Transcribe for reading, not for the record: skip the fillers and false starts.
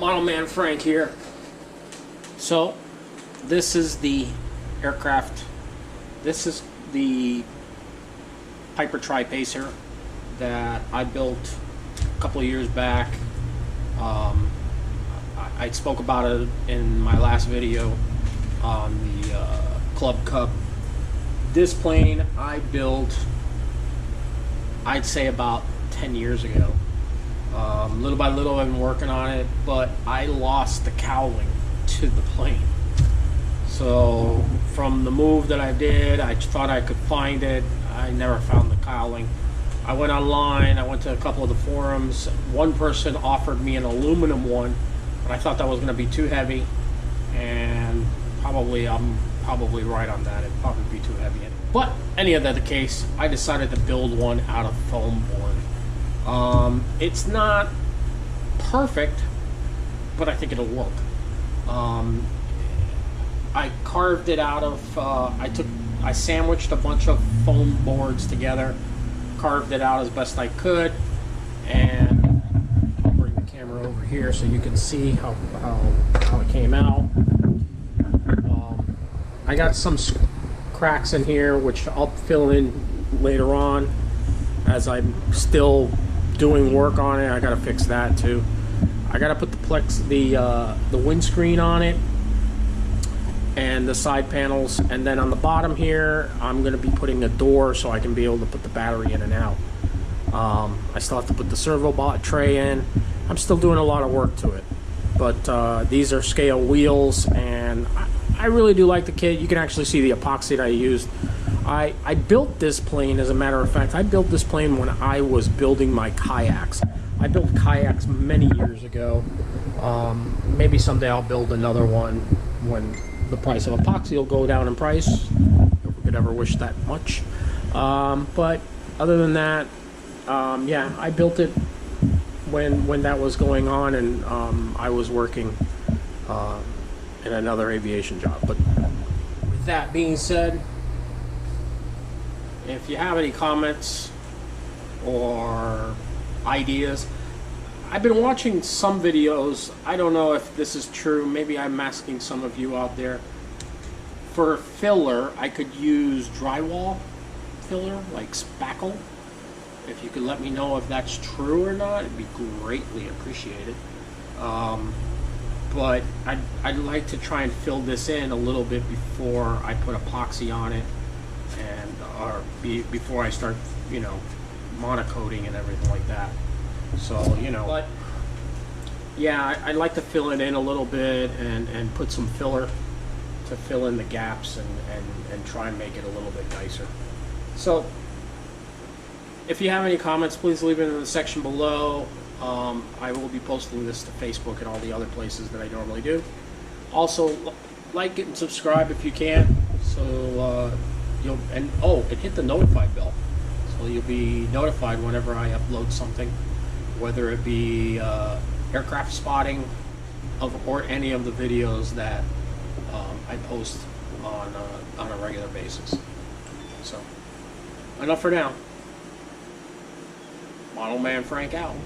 Model Man Frank here. So this is the aircraft. This is the Piper Tri-Pacer that I built a couple of years back. I spoke about it in my last video on the Club Cup. This plane I built, I'd say about 10 years ago. Little by little I've been working on it, but I lost the cowling to the plane. So from the move that I did, I thought I could find it. I never found the cowling. I went online, I went to a couple of the forums. One person offered me an aluminum one, but I thought that was going to be too heavy, and I'm probably right on that. It'd probably be too heavy. But any of that the case, I decided to build one out of foam board. It's not perfect, but I think it'll work. I carved it out of, I sandwiched a bunch of foam boards together, carved it out as best I could, and I'll bring the camera over here so you can see how it came out. I got some cracks in here, which I'll fill in later on as I'm still doing work on it. I gotta fix that too. I gotta put the windscreen on it and the side panels, and then on the bottom here I'm gonna be putting a door so I can be able to put the battery in and out. I still have to put the servo bot tray in. I'm still doing a lot of work to it, but these are scale wheels, and I really do like the kit. You can actually see the epoxy that I used. I built this plane, as a matter of fact, I built this plane when I was building my kayaks. I built kayaks many years ago. Maybe someday I'll build another one when the price of epoxy will go down in price, if we could ever wish that much. But other than that, yeah, I built it when that was going on, and I was working in another aviation job. But with that being said, if you have any comments or ideas, I've been watching some videos. I don't know if this is true. Maybe I'm masking some of you out there. For filler, I could use drywall filler, like spackle. If you could let me know if that's true or not, it'd be greatly appreciated. But I'd like to try and fill this in a little bit before I put epoxy on it, and before I start, you know, monocoating and everything like that. So, you know, but yeah, I'd like to fill it in a little bit and put some filler to fill in the gaps and try and make it a little bit nicer. So if you have any comments, please leave it in the section below. I will be posting this to Facebook and all the other places that I normally do. Also, like it and subscribe if you can, so and hit the notify bell, so you'll be notified whenever I upload something, whether it be aircraft spotting or any of the videos that I post on a regular basis. So enough for now. Model Man Frank out.